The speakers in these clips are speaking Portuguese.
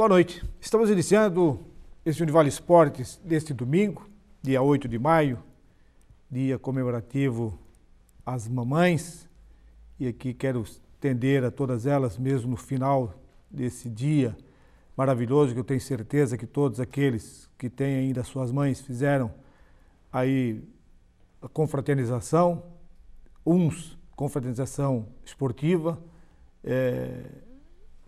Boa noite. Estamos iniciando esse Univale Esportes deste domingo, dia 8 de maio, dia comemorativo às mamães. E aqui quero estender a todas elas, mesmo no final desse dia maravilhoso, que eu tenho certeza que todos aqueles que têm ainda suas mães fizeram aí a confraternização, confraternização esportiva,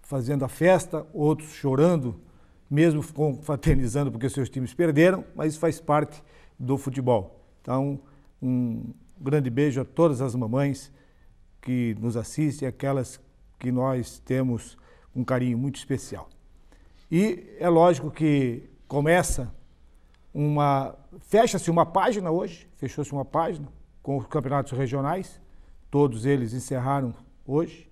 fazendo a festa, outros chorando, mesmo confraternizando porque seus times perderam, mas isso faz parte do futebol. Então, um grande beijo a todas as mamães que nos assistem, aquelas que nós temos um carinho muito especial. E é lógico que fecha-se uma página hoje, fechou-se uma página com os campeonatos regionais, todos eles encerraram hoje,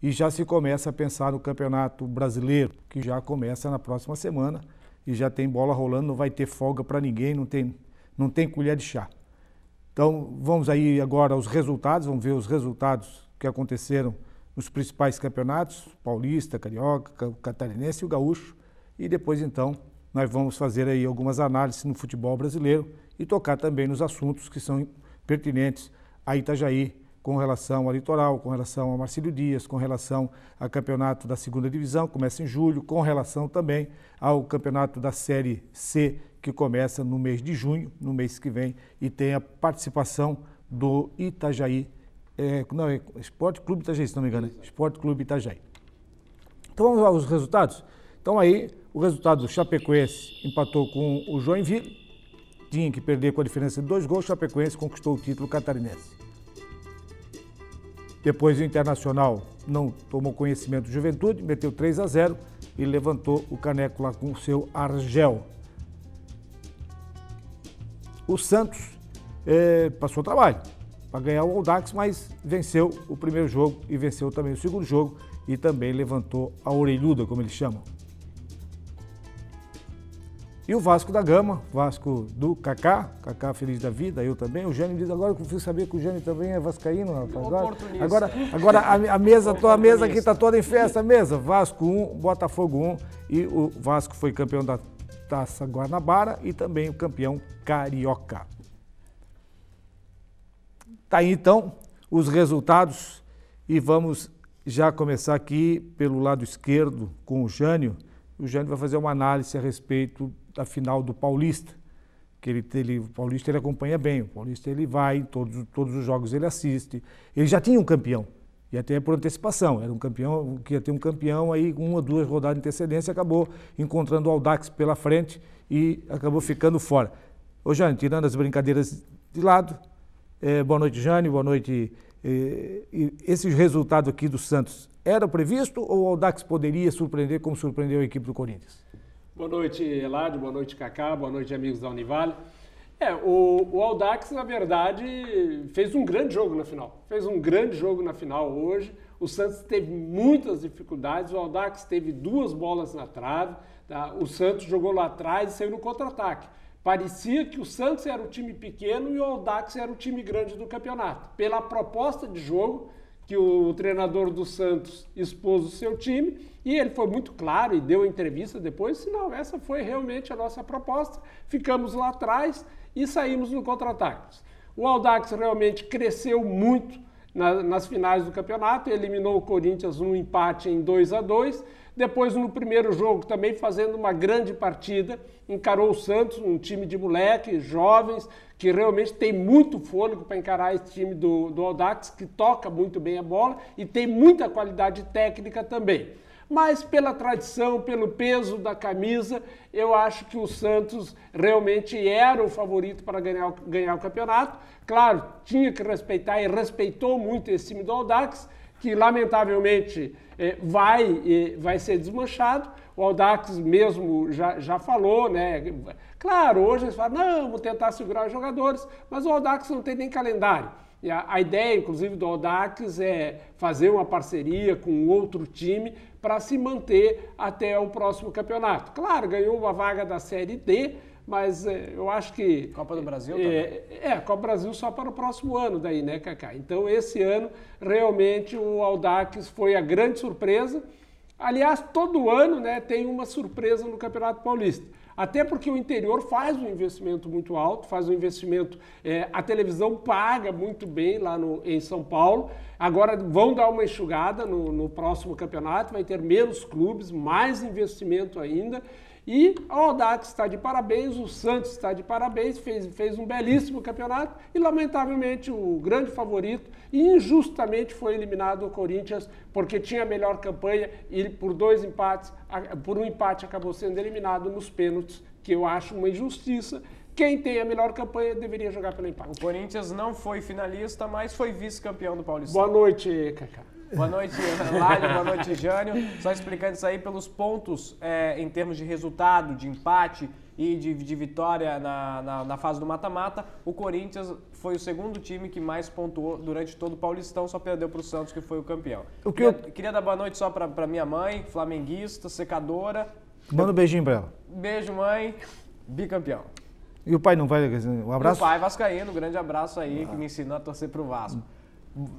e já se começa a pensar no Campeonato Brasileiro, que já começa na próxima semana, e já tem bola rolando, não vai ter folga para ninguém, não tem colher de chá. Então, vamos aí agora aos resultados, vamos ver os resultados que aconteceram nos principais campeonatos, Paulista, Carioca, Catarinense e o Gaúcho, e depois então nós vamos fazer aí algumas análises no futebol brasileiro e tocar também nos assuntos que são pertinentes a Itajaí, com relação ao Litoral, com relação ao Marcílio Dias, com relação ao campeonato da segunda divisão, que começa em julho, com relação também ao campeonato da Série C, que começa no mês de junho, no mês que vem, e tem a participação do Itajaí, Esporte Clube Itajaí, se não me engano, Esporte Clube Itajaí. Então vamos aos resultados. Então aí, o resultado do Chapecoense empatou com o Joinville, tinha que perder com a diferença de 2 gols, o Chapecoense conquistou o título catarinense. Depois o Internacional não tomou conhecimento do Juventude, meteu 3-0 e levantou o caneco lá com o seu Argel. O Santos passou trabalho para ganhar o Audax, mas venceu o primeiro jogo e venceu também o segundo jogo e também levantou a orelhuda, como eles chamam. E o Vasco da Gama, Vasco do Kaká feliz da vida, eu também. O Jânio diz agora que eu fui saber que o Jânio também é vascaíno. Agora a mesa aqui está toda em festa, a mesa. Vasco 1, Botafogo 1 e o Vasco foi campeão da Taça Guanabara e também o campeão carioca. Tá aí então os resultados e vamos já começar aqui pelo lado esquerdo com o Jânio. O Jânio vai fazer uma análise a respeito da final do Paulista, que o Paulista ele acompanha bem, o Paulista ele vai, todos os jogos ele assiste, ele já tinha um campeão, e até por antecipação, era um campeão, que ia ter um campeão aí, 1 ou 2 rodadas de antecedência, acabou encontrando o Audax pela frente e acabou ficando fora. Ô Jânio, tirando as brincadeiras de lado, boa noite Jânio, boa noite. Esse resultado aqui do Santos era previsto ou o Audax poderia surpreender como surpreendeu a equipe do Corinthians? Boa noite, Eladio, boa noite, Kaká, boa noite, amigos da Univale. O Audax, na verdade, fez um grande jogo na final. Fez um grande jogo na final hoje. O Santos teve muitas dificuldades, o Audax teve 2 bolas na trave, tá? O Santos jogou lá atrás e saiu no contra-ataque. Parecia que o Santos era o time pequeno e o Audax era o time grande do campeonato. Pela proposta de jogo que o treinador do Santos expôs o seu time, e ele foi muito claro e deu entrevista depois, não, essa foi realmente a nossa proposta, ficamos lá atrás e saímos no contra-ataque. O Audax realmente cresceu muito nas finais do campeonato, eliminou o Corinthians num empate em 2-2, depois no primeiro jogo também fazendo uma grande partida, encarou o Santos, um time de moleques, jovens, que realmente tem muito fôlego para encarar esse time do Audax, que toca muito bem a bola e tem muita qualidade técnica também. Mas pela tradição, pelo peso da camisa, eu acho que o Santos realmente era o favorito para ganhar o campeonato. Claro, tinha que respeitar e respeitou muito esse time do Audax, que lamentavelmente vai ser desmanchado. O Audax mesmo já falou, né? Claro, hoje eles falam, não, vamos tentar segurar os jogadores, mas o Audax não tem nem calendário. E a ideia, inclusive, do Audax é fazer uma parceria com outro time para se manter até o próximo campeonato. Claro, ganhou uma vaga da Série D, mas eu acho que... Copa do Brasil também? Copa do Brasil só para o próximo ano daí, né, Kaká? Então, esse ano, realmente, o Audax foi a grande surpresa. Aliás, todo ano, né, tem uma surpresa no Campeonato Paulista. Até porque o interior faz um investimento muito alto, faz um investimento... a televisão paga muito bem lá em São Paulo. Agora vão dar uma enxugada no próximo campeonato, vai ter menos clubes, mais investimento ainda. E o Audax está de parabéns, o Santos está de parabéns, fez um belíssimo campeonato e, lamentavelmente, o grande favorito injustamente foi eliminado o Corinthians porque tinha a melhor campanha e por um empate acabou sendo eliminado nos pênaltis, que eu acho uma injustiça. Quem tem a melhor campanha deveria jogar pelo empate. O Corinthians não foi finalista, mas foi vice-campeão do Paulistão. Boa noite, Cacá. Boa noite, Ládio. Boa noite, Jânio. Só explicando isso aí pelos pontos em termos de resultado, de empate e de vitória na fase do mata-mata. O Corinthians foi o segundo time que mais pontuou durante todo o Paulistão, só perdeu para o Santos, que foi o campeão. Queria dar boa noite só para minha mãe, flamenguista, secadora. Manda um beijinho para ela. Beijo, mãe. Bicampeão. E o pai não vai? Um abraço? O pai vascaíno, um grande abraço aí, que me ensinou a torcer pro Vasco.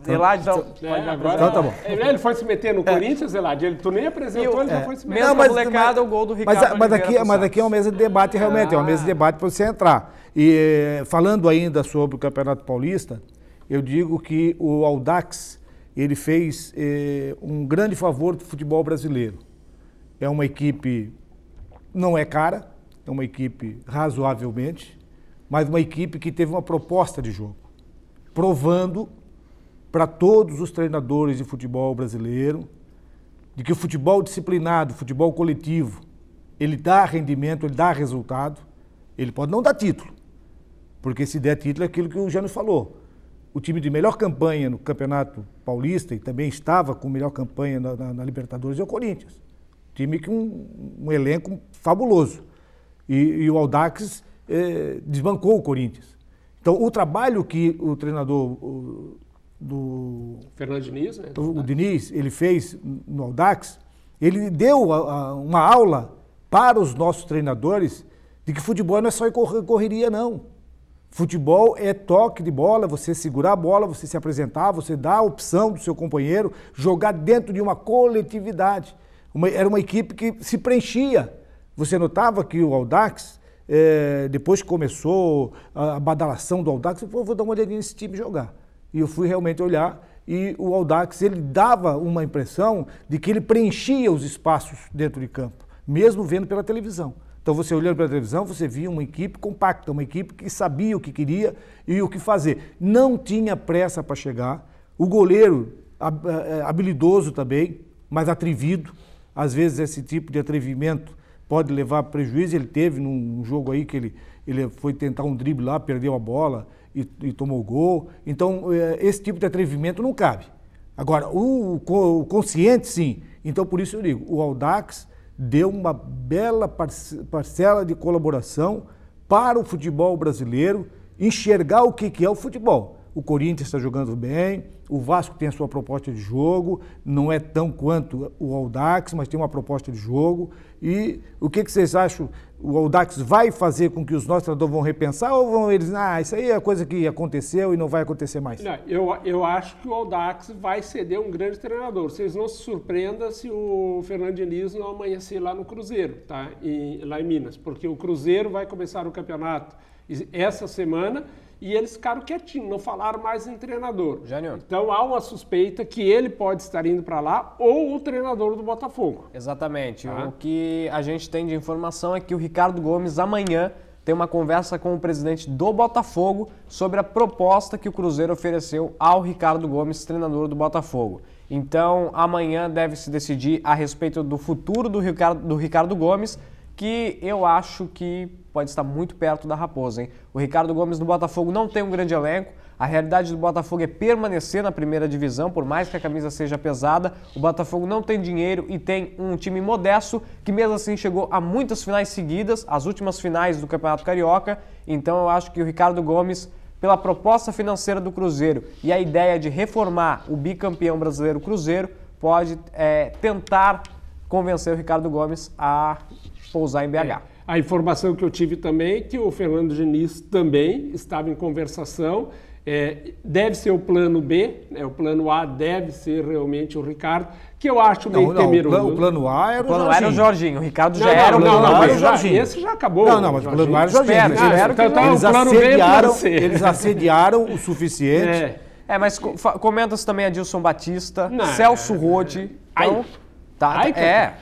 Eládio, então tá bom. Ele foi se meter no Corinthians, Eládio? Tu nem apresentou, ele já foi se meter. Mesmo molecada, o gol do Ricardo mas aqui é uma mesa de debate, realmente, é uma mesa de debate para você entrar. E falando ainda sobre o Campeonato Paulista, eu digo que o Audax, ele fez um grande favor do futebol brasileiro. É uma equipe, não é cara, é uma equipe razoavelmente, mas uma equipe que teve uma proposta de jogo, provando para todos os treinadores de futebol brasileiro de que o futebol disciplinado, o futebol coletivo, ele dá rendimento, ele dá resultado, ele pode não dar título, porque se der título é aquilo que o Jânio falou. O time de melhor campanha no Campeonato Paulista, e também estava com melhor campanha na Libertadores, é o Corinthians. Time com um elenco fabuloso. E o Audax desbancou o Corinthians. Então, o trabalho que o treinador do Fernando Diniz, né? O Diniz, ele fez no Audax, ele deu uma aula para os nossos treinadores de que futebol não é só correria, não. Futebol é toque de bola, você segurar a bola, você se apresentar, você dar a opção do seu companheiro, jogar dentro de uma coletividade. Era uma equipe que se preenchia. Você notava que o Audax, depois que começou a badalação do Audax, eu vou dar uma olhadinha nesse time jogar. E eu fui realmente olhar e o Audax, ele dava uma impressão de que ele preenchia os espaços dentro de campo, mesmo vendo pela televisão. Então você olhando pela televisão, você via uma equipe compacta, uma equipe que sabia o que queria e o que fazer. Não tinha pressa para chegar. O goleiro, habilidoso também, mas atrevido. Às vezes esse tipo de atrevimento pode levar a prejuízo. Ele teve num jogo aí que ele foi tentar um drible lá, perdeu a bola e tomou o gol. Então, esse tipo de atrevimento não cabe. Agora, o consciente, sim. Então, por isso eu digo, o Audax deu uma bela parcela de colaboração para o futebol brasileiro enxergar o que é o futebol. O Corinthians está jogando bem, o Vasco tem a sua proposta de jogo, não é tão quanto o Audax, mas tem uma proposta de jogo. E o que vocês acham? O Audax vai fazer com que os nossos treinadores vão repensar ou vão eles, isso aí é coisa que aconteceu e não vai acontecer mais? Não, eu acho que o Audax vai ceder um grande treinador. Vocês não se surpreendam se o Fernando Diniz não amanhecer lá no Cruzeiro, tá? Lá em Minas, porque o Cruzeiro vai começar o campeonato essa semana. E eles ficaram quietinhos, não falaram mais em treinador. Jânio. Então há uma suspeita que ele pode estar indo para lá ou o treinador do Botafogo. Exatamente. O que a gente tem de informação é que o Ricardo Gomes amanhã tem uma conversa com o presidente do Botafogo sobre a proposta que o Cruzeiro ofereceu ao Ricardo Gomes, treinador do Botafogo. Então amanhã deve se decidir a respeito do futuro do Ricardo Gomes, que eu acho que pode estar muito perto da Raposa, hein? O Ricardo Gomes do Botafogo não tem um grande elenco, a realidade do Botafogo é permanecer na primeira divisão, por mais que a camisa seja pesada, o Botafogo não tem dinheiro e tem um time modesto, que mesmo assim chegou a muitas finais seguidas, as últimas finais do Campeonato Carioca, então eu acho que o Ricardo Gomes, pela proposta financeira do Cruzeiro e a ideia de reformar o bicampeão brasileiro Cruzeiro, pode tentar convencer o Ricardo Gomes a pousar em BH. A informação que eu tive também é que o Fernando Diniz também estava em conversação deve ser o plano B, né? O plano A deve ser realmente o Ricardo, que eu acho meio temeroso. O plano A era o Jorginho. O plano A era o Jorginho, o Ricardo já era o plano plano A. B. o Jorginho. Esse já acabou. Mas o plano A era o Jorginho. Eles assediaram o suficiente. Mas comenta-se também Adilson Batista, Celso Rode. Então,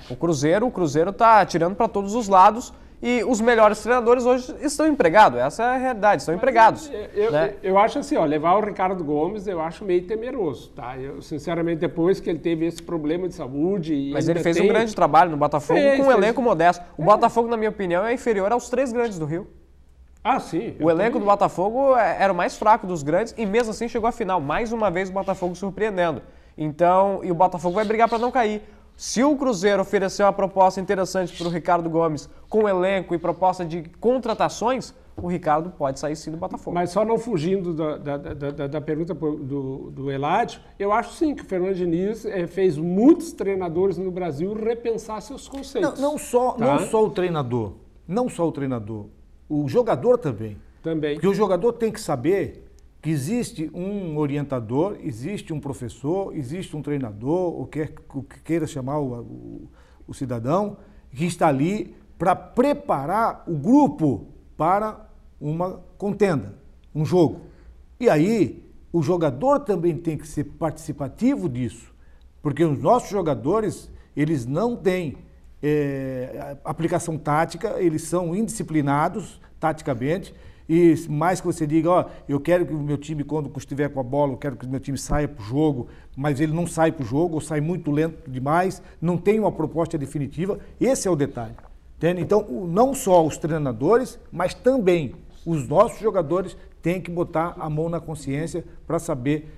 o Cruzeiro tá tirando para todos os lados. E os melhores treinadores hoje estão empregados, essa é a realidade, estão empregados. Eu acho assim, levar o Ricardo Gomes eu acho meio temeroso, tá? Eu, sinceramente, depois que ele teve esse problema de saúde... Mas ele fez um grande trabalho no Botafogo com um elenco modesto. O Botafogo, na minha opinião, é inferior aos 3 grandes do Rio. Ah, sim. O elenco do Botafogo era o mais fraco dos grandes e mesmo assim chegou à final. Mais uma vez o Botafogo surpreendendo. Então, e o Botafogo vai brigar para não cair. Se o Cruzeiro oferecer uma proposta interessante para o Ricardo Gomes com elenco e proposta de contratações, o Ricardo pode sair sim do Botafogo. Mas só não fugindo da pergunta do Eladio, eu acho sim que o Fernando Diniz fez muitos treinadores no Brasil repensar seus conceitos. Não só o treinador, o jogador também. Porque o jogador tem que saber que existe um orientador, existe um professor, existe um treinador, o que queira chamar o cidadão, que está ali para preparar o grupo para uma contenda, um jogo. E aí, o jogador também tem que ser participativo disso, porque os nossos jogadores, eles não têm aplicação tática, eles são indisciplinados taticamente. E mais que você diga, eu quero que o meu time, quando estiver com a bola, eu quero que o meu time saia para o jogo, mas ele não sai para o jogo, ou sai muito lento demais, não tem uma proposta definitiva, esse é o detalhe. Entende? Então, não só os treinadores, mas também os nossos jogadores têm que botar a mão na consciência para saber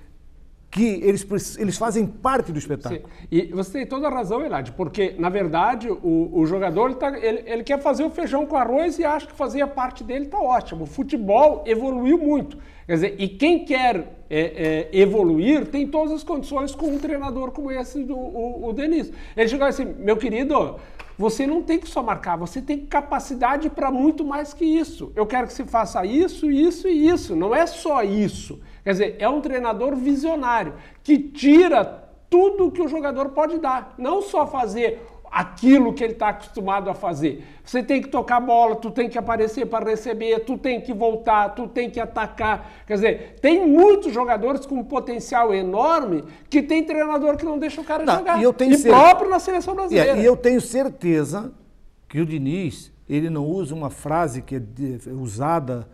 que eles fazem parte do espetáculo. Sim. E você tem toda a razão, Eladio, porque, na verdade, o jogador ele quer fazer o feijão com arroz e acha que fazer a parte dele está ótimo. O futebol evoluiu muito. Quer dizer, e quem quer evoluir tem todas as condições com um treinador como esse, o Diniz. Ele chegou assim, meu querido, você não tem que só marcar, você tem capacidade para muito mais que isso. Eu quero que você faça isso, isso e isso. Não é só isso. Quer dizer, é um treinador visionário, que tira tudo que o jogador pode dar. Não só fazer aquilo que ele está acostumado a fazer. Você tem que tocar a bola, tu tem que aparecer para receber, tu tem que voltar, tu tem que atacar. Quer dizer, tem muitos jogadores com um potencial enorme que tem treinador que não deixa o cara jogar. Próprio na seleção brasileira. E eu tenho certeza que o Diniz, ele não usa uma frase que é usada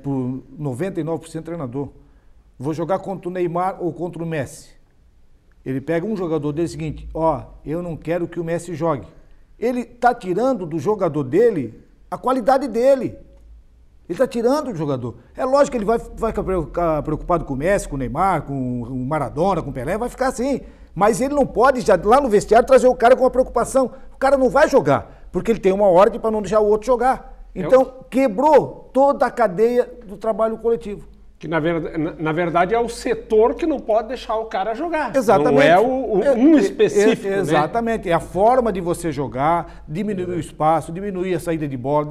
por 99% do treinador. Vou jogar contra o Neymar ou contra o Messi. Ele pega um jogador dele seguinte, eu não quero que o Messi jogue. Ele está tirando do jogador dele a qualidade dele. Ele está tirando do jogador. É lógico que ele vai ficar preocupado com o Messi, com o Neymar, com o Maradona, com o Pelé, vai ficar assim. Mas ele não pode, já lá no vestiário, trazer o cara com uma preocupação. O cara não vai jogar, porque ele tem uma ordem para não deixar o outro jogar. Então, quebrou toda a cadeia do trabalho coletivo. Que na verdade é o setor que não pode deixar o cara jogar. Exatamente. Não é um específico. Exatamente. Né? É a forma de você jogar, diminuir o espaço, diminuir a saída de bola,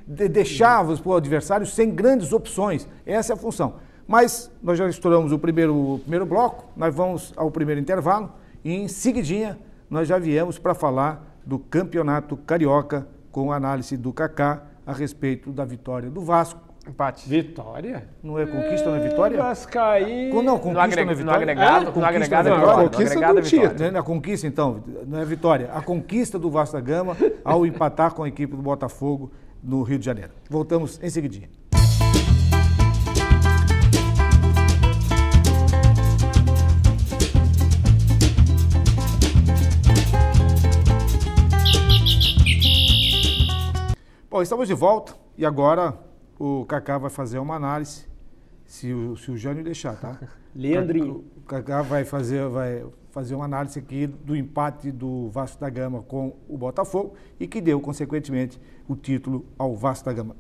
deixar o adversário sem grandes opções. Essa é a função. Mas nós já estouramos o primeiro bloco, nós vamos ao primeiro intervalo e em seguidinha nós já viemos para falar do Campeonato Carioca com a análise do Kaká a respeito da vitória do Vasco. Empate. Vitória? Não é conquista, não é vitória? Vascaí. Não, conquista não é vitória? No agregado, no agregado é vitória. Conquista do título. A conquista, então, não é vitória. A conquista do Vasco da Gama ao empatar com a equipe do Botafogo no Rio de Janeiro. Voltamos em seguidinha. Bom, estamos de volta e agora o Kaká vai fazer uma análise, se o Jânio deixar, tá? Leandrinho. O Kaká vai fazer uma análise aqui do empate do Vasco da Gama com o Botafogo e que deu, consequentemente, o título ao Vasco da Gama.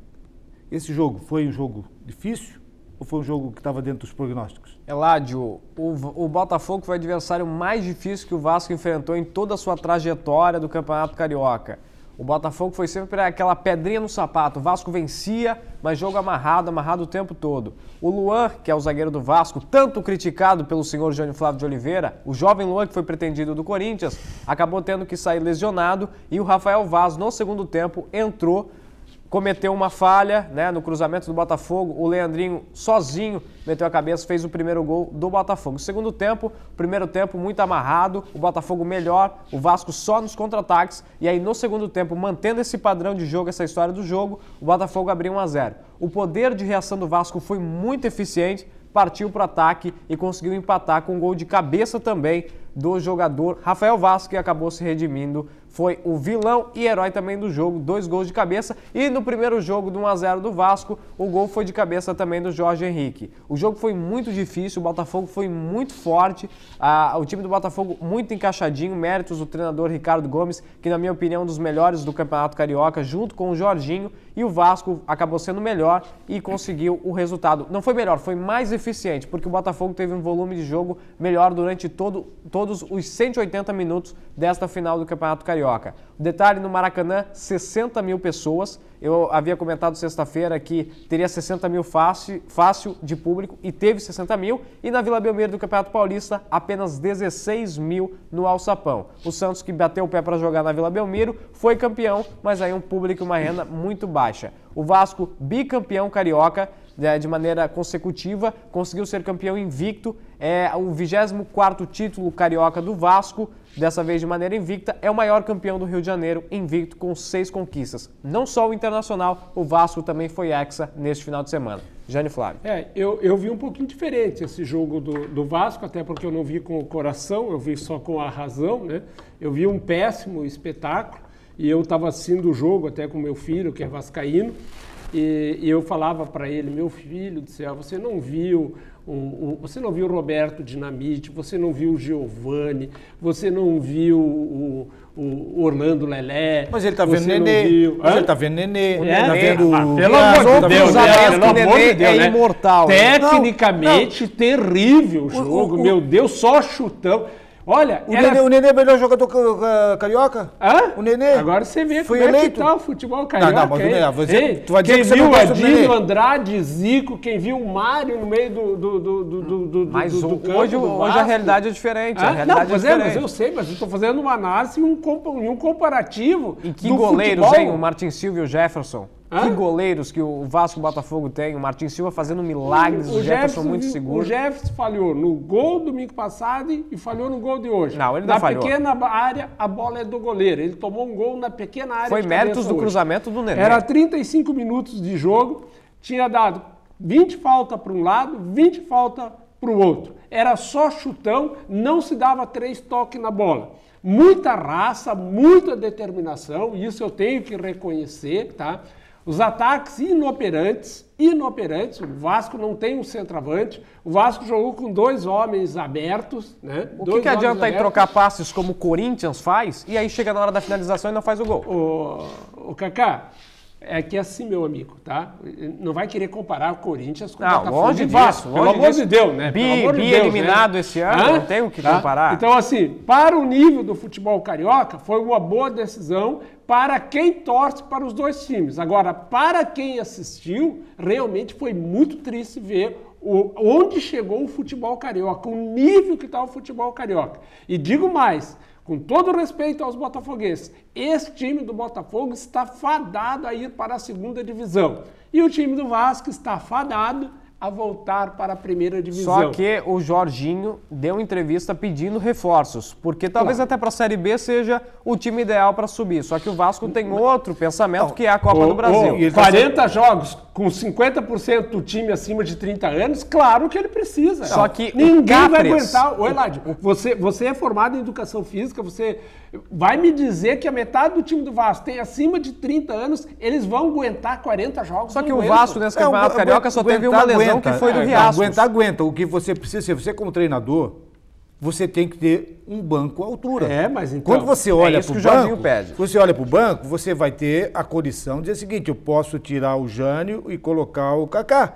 Esse jogo foi um jogo difícil ou foi um jogo que estava dentro dos prognósticos? Eladio, o Botafogo foi o adversário mais difícil que o Vasco enfrentou em toda a sua trajetória do Campeonato Carioca. O Botafogo foi sempre aquela pedrinha no sapato. O Vasco vencia, mas jogo amarrado o tempo todo. O Luan, que é o zagueiro do Vasco, tanto criticado pelo senhor Jânio Flávio de Oliveira, o jovem Luan, que foi pretendido do Corinthians, acabou tendo que sair lesionado, e o Rafael Vaz, no segundo tempo, entrou, cometeu uma falha, né, no cruzamento do Botafogo. O Leandrinho sozinho meteu a cabeça, fez o primeiro gol do Botafogo. Segundo tempo, primeiro tempo muito amarrado, o Botafogo melhor, o Vasco só nos contra-ataques, e aí no segundo tempo, mantendo esse padrão de jogo, essa história do jogo, o Botafogo abriu 1-0. O poder de reação do Vasco foi muito eficiente, partiu para o ataque e conseguiu empatar com um gol de cabeça também do jogador Rafael Vaz, que acabou se redimindo. Foi o vilão e herói também do jogo, 2 gols de cabeça. E no primeiro jogo do 1-0 do Vasco, o gol foi de cabeça também do Jorge Henrique. O jogo foi muito difícil, o Botafogo foi muito forte, o time do Botafogo muito encaixadinho, méritos do treinador Ricardo Gomes, que na minha opinião é um dos melhores do Campeonato Carioca, junto com o Jorginho, e o Vasco acabou sendo melhor e conseguiu o resultado. Não foi melhor, foi mais eficiente, porque o Botafogo teve um volume de jogo melhor durante todos os 180 minutos desta final do Campeonato Carioca. O detalhe, no Maracanã, 60 mil pessoas. Eu havia comentado sexta-feira que teria 60 mil fácil de público, e teve 60 mil. E na Vila Belmiro do Campeonato Paulista, apenas 16 mil no Alçapão. O Santos, que bateu o pé para jogar na Vila Belmiro, foi campeão, mas aí um público e uma renda muito baixa. O Vasco, bicampeão carioca, de maneira consecutiva, conseguiu ser campeão invicto, é o 24º título carioca do Vasco, dessa vez de maneira invicta, é o maior campeão do Rio de Janeiro, invicto com 6 conquistas. Não só o Internacional, o Vasco também foi hexa neste final de semana. Jânio Flávio. Eu vi um pouquinho diferente esse jogo do Vasco, até porque eu não vi com o coração, eu vi só com a razão, né? Eu vi um péssimo espetáculo, e eu estava assistindo o jogo até com meu filho, que é vascaíno, e eu falava para ele: meu filho do céu, você não viu o Roberto Dinamite, você não viu o Giovani, você não viu o Orlando Lelé. Mas ele tá vendo Nenê. Mas ele tá vendo Nenê. Tá vendo... Pelo amor de Deus, pelo amor de Deus, é imortal. Tecnicamente, terrível o jogo, meu Deus, só chutão. Olha, o Nenê é o melhor jogador carioca? Hã? O Nenê? Agora você vê foi como eleito. É que tá o futebol carioca. Não, mas tu vai dizer quem que você viu não gosta do Nenê? Adílio, Andrade, Zico, quem viu o Mário no meio do mas campo hoje a realidade é diferente. Mas eu sei, mas eu estou fazendo uma análise e um comparativo. E que goleiros, futebol. Hein? O Martin Silva e o Jefferson. Que goleiros que o Vasco e o Botafogo tem. O Martin Silva fazendo milagres, o Jefferson muito seguro. O Jefferson falhou no gol domingo passado e falhou no gol de hoje. Não, ele não falhou. Na pequena área, a bola é do goleiro. Ele tomou um gol na pequena área. Foi méritos do cruzamento do Nenê. Era 35 minutos de jogo, tinha dado 20 faltas para um lado, 20 faltas para o outro. Era só chutão, não se dava 3 toques na bola. Muita raça, muita determinação, isso eu tenho que reconhecer, tá? Os ataques inoperantes, o Vasco não tem um centroavante, o Vasco jogou com 2 homens abertos, né? O que adianta aí trocar passes como o Corinthians faz, e aí chega na hora da finalização e não faz o gol? O Kaká, é que assim, meu amigo, tá? Não vai querer comparar o Corinthians com o Botafogo. Longe disso, pelo amor de Deus, né? Bi eliminado, né? Esse ano, não tem o que comparar. Então, assim, para o nível do futebol carioca, foi uma boa decisão para quem torce para os 2 times. Agora, para quem assistiu, realmente foi muito triste ver onde chegou o futebol carioca, o nível que está o futebol carioca. E digo mais, com todo respeito aos botafoguenses, esse time do Botafogo está fadado a ir para a 2ª divisão. E o time do Vasco está fadado a voltar para a 1ª divisão. Só que o Jorginho deu entrevista pedindo reforços, porque talvez até para a Série B seja o time ideal para subir. Só que o Vasco tem outro pensamento, que é a Copa do Brasil. 40 jogos com 50% do time acima de 30 anos, claro que ele precisa. Só que ninguém vai aguentar. Ô, Eladio, você é formado em educação física, você vai me dizer que a metade do time do Vasco tem acima de 30 anos, eles vão aguentar 40 jogos. Só que o Vasco nesse Campeonato Carioca só teve uma lesão que foi do Riascos. Aguenta. O que você precisa, você como treinador, você tem que ter um banco à altura. Mas então... Quando você olha para o banco, pede. você olha para o banco, você vai ter a condição de dizer o seguinte: eu posso tirar o Jânio e colocar o Kaká.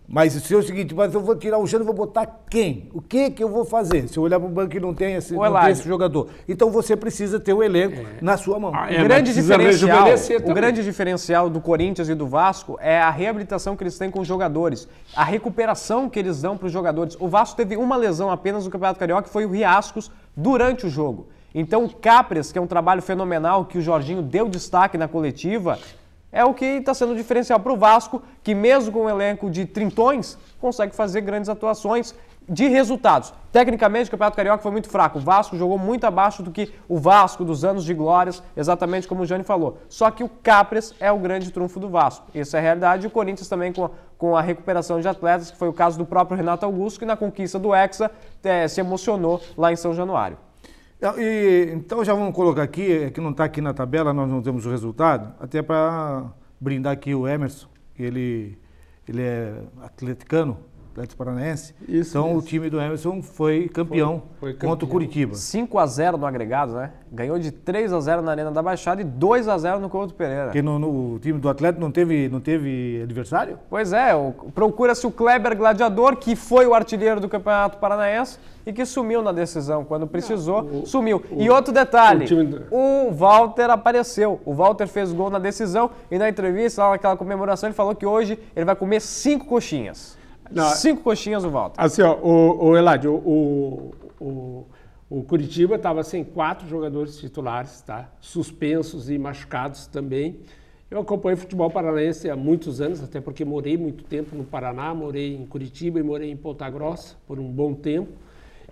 Mas se é o seguinte, mas eu vou tirar o Jânio e vou botar quem? O que eu vou fazer? Se eu olhar para o banco e não tem esse jogador. Então você precisa ter o elenco na sua mão. O grande diferencial do Corinthians e do Vasco é a reabilitação que eles têm com os jogadores, a recuperação que eles dão para os jogadores. O Vasco teve uma lesão apenas no Campeonato Carioca, que foi o Riascos, durante o jogo. Então o Capres, que é um trabalho fenomenal que o Jorginho deu destaque na coletiva, é o que está sendo diferencial para o Vasco, que mesmo com um elenco de trintões, consegue fazer grandes atuações de resultados. Tecnicamente, o Campeonato Carioca foi muito fraco. O Vasco jogou muito abaixo do que o Vasco dos anos de glórias, exatamente como o Jânio falou. Só que o Capres é o grande trunfo do Vasco. Essa é a realidade. E o Corinthians também com a recuperação de atletas, que foi o caso do próprio Renato Augusto, que na conquista do Hexa se emocionou lá em São Januário. Então já vamos colocar aqui, que não está aqui na tabela, nós não temos o resultado, até para brindar aqui o Emerson, que ele é atleticano, Atlético Paranaense. Então o time do Emerson foi campeão, contra o Curitiba. 5-0 no agregado, né? Ganhou de 3-0 na Arena da Baixada e 2-0 no Couto Pereira. Porque no time do Atlético não teve adversário? Pois é, procura-se o Kleber Gladiador, que foi o artilheiro do Campeonato Paranaense e que sumiu na decisão. Quando precisou, sumiu. E outro detalhe, o Walter apareceu. O Walter fez gol na decisão e na entrevista, lá naquela comemoração, ele falou que hoje ele vai comer 5 coxinhas. 5 coxinhas o Walter. Assim, ó, o Eladio, o Curitiba estava sem 4 jogadores titulares, tá? Suspensos e machucados também. Eu acompanho futebol paranaense há muitos anos, até porque morei muito tempo no Paraná, morei em Curitiba e morei em Ponta Grossa por um bom tempo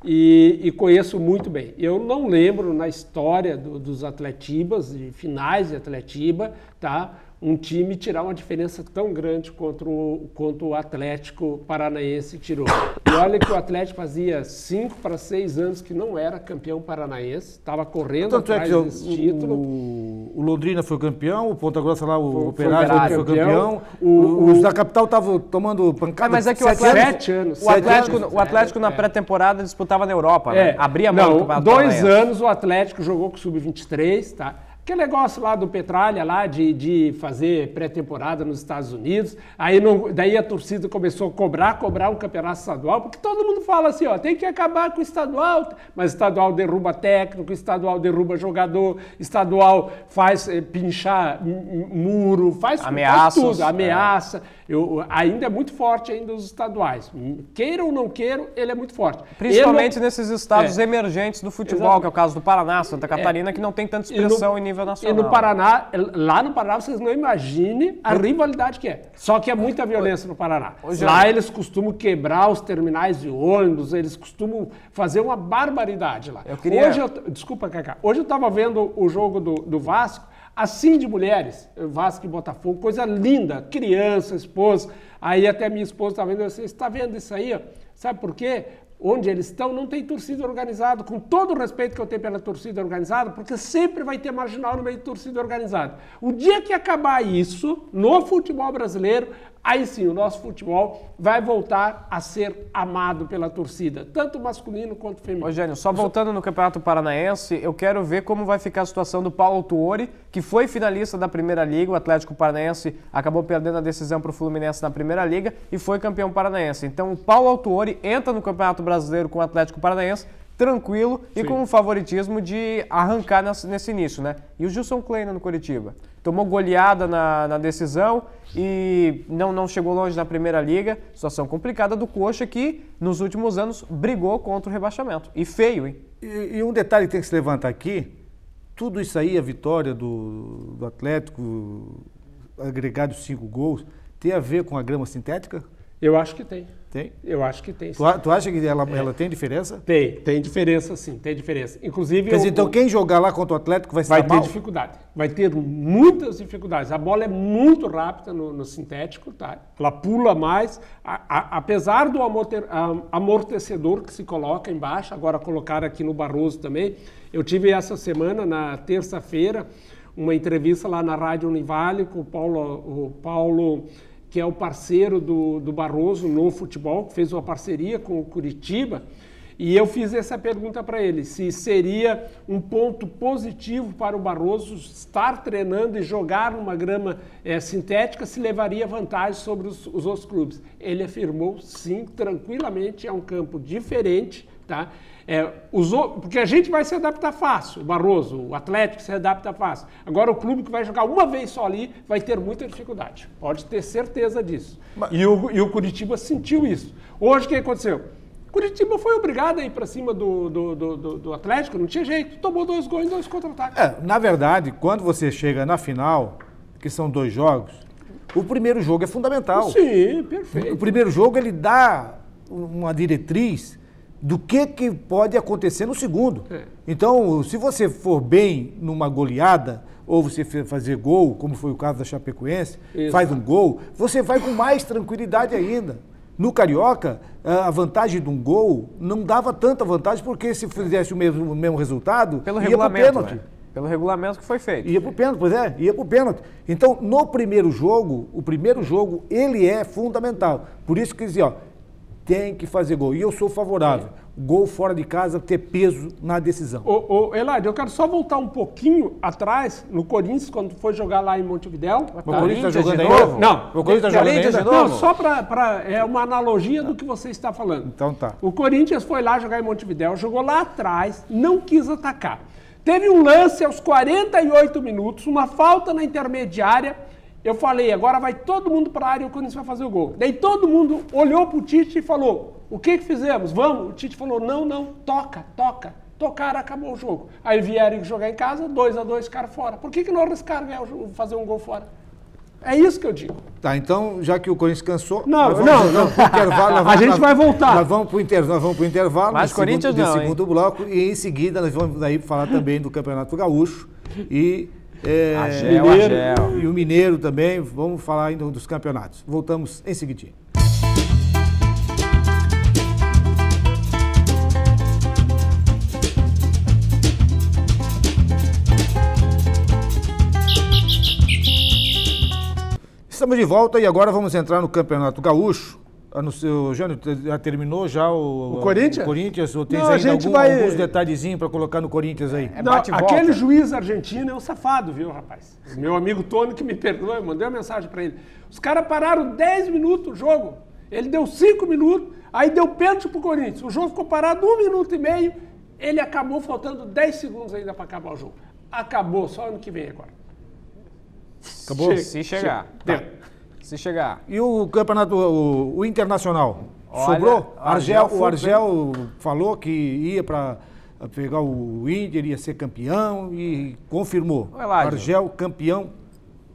e conheço muito bem. Eu não lembro na história dos Atletibas, de finais de Atletiba, tá? Um time tirar uma diferença tão grande quanto o Atlético Paranaense tirou. E olha que o Atlético fazia 5 para 6 anos que não era campeão paranaense, estava correndo atrás desse título. O Londrina foi campeão, o Ponta Grossa lá, o Operário foi campeão. Os da capital estavam tomando pancada. Mas é que o Atlético na pré-temporada disputava na Europa, né? Abria mão do Campeonato Paranaense. 2 anos o Atlético jogou com o Sub-23, tá? Aquele negócio lá do Petralha, lá de fazer pré-temporada nos Estados Unidos, daí a torcida começou a cobrar um campeonato estadual, porque todo mundo fala assim, ó, tem que acabar com o estadual, mas estadual derruba técnico, estadual derruba jogador, estadual faz pinchar muro, faz tudo, ameaça. Ainda é muito forte ainda os estaduais. Queiram ou não queiram, ele é muito forte. Principalmente nesses estados emergentes do futebol, que é o caso do Paraná, Santa Catarina, que não tem tanta expressão em nível nacional. E no Paraná, lá no Paraná, vocês não imaginem a rivalidade que é. Só que é muita violência no Paraná. Lá eles costumam quebrar os terminais de ônibus, eles costumam fazer uma barbaridade lá. Desculpa, Cacá. Hoje eu estava vendo o jogo do Vasco, assim de mulheres, Vasco e Botafogo, coisa linda, criança, esposa. Aí até minha esposa estava vendo, você está vendo isso aí? Ó? Sabe por quê? Onde eles estão não tem torcida organizada, com todo o respeito que eu tenho pela torcida organizada, porque sempre vai ter marginal no meio de torcida organizada. O dia que acabar isso, no futebol brasileiro, aí sim, o nosso futebol vai voltar a ser amado pela torcida, tanto masculino quanto feminino. Ô, Gênio, só voltando no Campeonato Paranaense, eu quero ver como vai ficar a situação do Paulo Autuori, que foi finalista da Primeira Liga, o Atlético Paranaense acabou perdendo a decisão para o Fluminense na Primeira Liga e foi campeão paranaense. Então o Paulo Autuori entra no Campeonato Brasileiro com o Atlético Paranaense, tranquilo e com um favoritismo de arrancar nesse início, né? E o Gilson Kleina no Curitiba. Tomou goleada na decisão e não chegou longe na Primeira Liga. Situação complicada do Coxa que, nos últimos anos, brigou contra o rebaixamento. E feio, hein? E um detalhe que tem que se levantar aqui, tudo isso aí, a vitória do Atlético, agregado 5 gols, tem a ver com a grama sintética? Eu acho que tem. Tem? Eu acho que tem. Tu acha que ela tem diferença? Tem diferença sim, tem diferença. Inclusive... Quer dizer, então quem jogar lá contra o Atlético vai ter dificuldade. Vai ter muitas dificuldades. A bola é muito rápida no sintético, tá? Ela pula mais, apesar do amortecedor que se coloca embaixo, agora colocaram aqui no Barroso também. Eu tive essa semana, na terça-feira, uma entrevista lá na Rádio Univale com o Paulo que é o parceiro do Barroso no futebol, que fez uma parceria com o Curitiba, E eu fiz essa pergunta para ele, se seria um ponto positivo para o Barroso estar treinando e jogar numa grama sintética, se levaria vantagem sobre os outros clubes. Ele afirmou sim, tranquilamente, é um campo diferente, tá? Porque a gente vai se adaptar fácil, o Barroso, o Atlético se adapta fácil. Agora o clube que vai jogar uma vez só ali vai ter muita dificuldade, pode ter certeza disso. E o Curitiba sentiu isso. Hoje o que aconteceu? Curitiba foi obrigado a ir para cima do Atlético, não tinha jeito, tomou 2 gols em 2 contra-ataques. Na verdade, quando você chega na final, que são 2 jogos, o primeiro jogo é fundamental. Sim, perfeito. O primeiro jogo ele dá uma diretriz do que pode acontecer no segundo. Então, se você for bem numa goleada, ou você fazer gol, como foi o caso da Chapecoense, faz um gol, você vai com mais tranquilidade ainda. No Carioca, a vantagem de um gol não dava tanta vantagem, porque se fizesse o mesmo resultado, pelo ia para o pênalti. Pelo regulamento que foi feito. Ia para o pênalti, ia para o pênalti. Então, no primeiro jogo, ele é fundamental. Por isso que dizia, tem que fazer gol. E eu sou favorável. Gol fora de casa ter peso na decisão. Eladio, eu quero só voltar um pouquinho atrás, no Corinthians, quando foi jogar lá em Montevidéu. O Corinthians está jogando de aí? novo? Não. O Corinthians está jogando ainda? Não, só é uma analogia do que você está falando. Então tá. O Corinthians foi lá jogar em Montevidéu, jogou lá atrás, não quis atacar. Teve um lance aos 48 minutos, uma falta na intermediária. Eu falei, agora vai todo mundo para a área e o Corinthians vai fazer o gol. Daí todo mundo olhou para o Tite e falou, o que fizemos? Vamos? O Tite falou, não, toca. Tocaram, acabou o jogo. Aí vieram jogar em casa, 2-2, ficaram fora. Por que não arriscaram fazer um gol fora? É isso que eu digo. Tá, então, já que o Corinthians cansou... Não. Intervalo, a gente vai voltar. Nós vamos para o intervalo. Mas Corinthians não, segundo bloco, e em seguida nós vamos daí falar também do Campeonato Gaúcho e... Argel. E o Mineiro também, vamos falar ainda dos campeonatos. Voltamos em seguidinho. Estamos de volta e agora vamos entrar no Campeonato Gaúcho. Jânio, já terminou o Corinthians? O Corinthians, ou tem não, ainda alguns detalhezinhos para colocar no Corinthians aí? Aquele juiz argentino é um safado, viu, rapaz? Meu amigo Tony, que me perdoa, eu mandei uma mensagem para ele. Os caras pararam 10 minutos o jogo, ele deu 5 minutos, aí deu pênalti pro Corinthians. O jogo ficou parado 1 minuto e meio, ele acabou faltando 10 segundos ainda para acabar o jogo. Acabou, só ano que vem agora. Acabou? Se chegar. Tá. Se chegar. E o campeonato, o Internacional? Sobrou? O Argel falou que ia para pegar o Inter, ia ser campeão e confirmou. Argel campeão.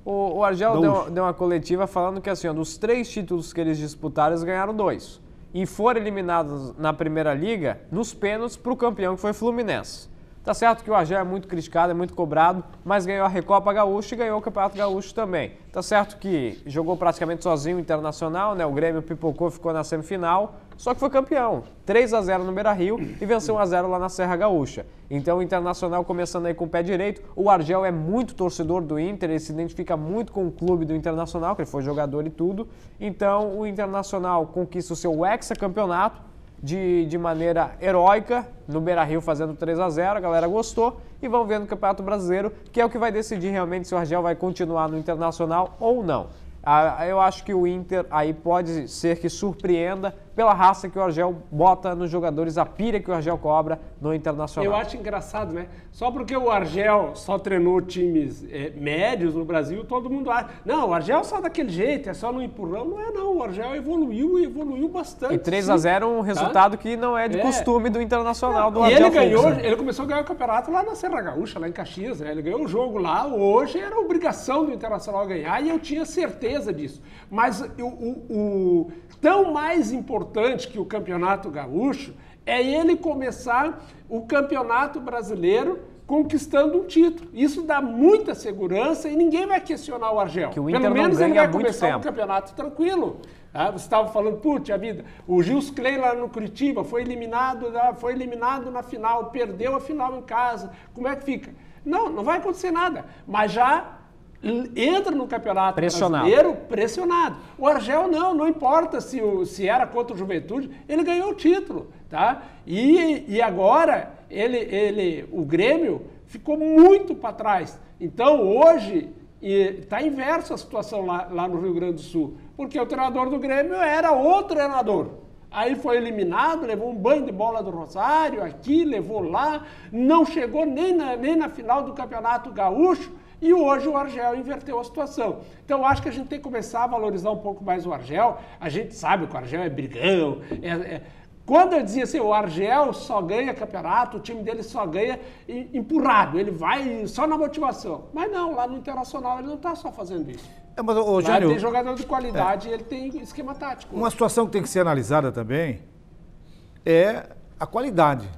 O Argel deu uma coletiva falando que assim, dos 3 títulos que eles disputaram, eles ganharam 2. E foram eliminados na Primeira Liga, nos pênaltis, para o campeão, que foi o Fluminense. Tá certo que o Argel é muito criticado, é muito cobrado, mas ganhou a Recopa Gaúcha e ganhou o Campeonato Gaúcho também. Tá certo que jogou praticamente sozinho o Internacional, né? O Grêmio pipocou, ficou na semifinal, só que foi campeão. 3-0 no Beira-Rio e venceu 1-0 lá na Serra Gaúcha. Então o Internacional começando aí com o pé direito. O Argel é muito torcedor do Inter, ele se identifica muito com o clube do Internacional, que ele foi jogador e tudo. Então o Internacional conquista o seu hexacampeonato de maneira heróica, no Beira-Rio fazendo 3-0, a galera gostou, e vão ver no Campeonato Brasileiro, que é o que vai decidir realmente se o Argel vai continuar no Internacional ou não. Eu acho que o Inter aí pode ser que surpreenda pela raça que o Argel bota nos jogadores, a pilha que o Argel cobra no Internacional. Eu acho engraçado, né? Só porque o Argel só treinou times médios no Brasil, todo mundo acha. Não, o Argel só daquele jeito, é só no empurrão. Não é não, o Argel evoluiu e evoluiu bastante. E 3-0 um resultado que não é de costume do Internacional, do Argel. E ele ganhou, Fux, né? Ele começou a ganhar o campeonato lá na Serra Gaúcha, lá em Caxias, né? Ele ganhou o jogo lá, hoje era obrigação do Internacional ganhar e eu tinha certeza disso. Mas o tão mais importante que o Campeonato Gaúcho é ele começar o Campeonato Brasileiro conquistando um título. Isso dá muita segurança e ninguém vai questionar o Argel. Que o Inter Pelo menos não ele ganha vai começar tempo. o campeonato tranquilo. Você estava falando, putz, a vida. O Gils Clay lá no Curitiba foi eliminado na final, perdeu a final em casa. Como é que fica? Não vai acontecer nada. Mas já entra no Campeonato Pressionado. Brasileiro pressionado. O Argel não importa se era contra o Juventude, ele ganhou o título, tá? E agora o Grêmio ficou muito para trás. Então hoje está inversa a situação lá no Rio Grande do Sul, porque o treinador do Grêmio era o treinador. Aí foi eliminado, levou um banho de bola do Rosário aqui, levou lá, não chegou nem na final do Campeonato Gaúcho, e hoje o Argel inverteu a situação. Então eu acho que a gente tem que começar a valorizar um pouco mais o Argel. A gente sabe que o Argel é brigão. Quando eu dizia assim, o Argel só ganha campeonato, o time dele só ganha empurrado, ele vai só na motivação. Mas não, lá no Internacional ele não está só fazendo isso. Mas, Jânio, ele tem jogador de qualidade e ele tem esquema tático. Uma situação que tem que ser analisada também é a qualidade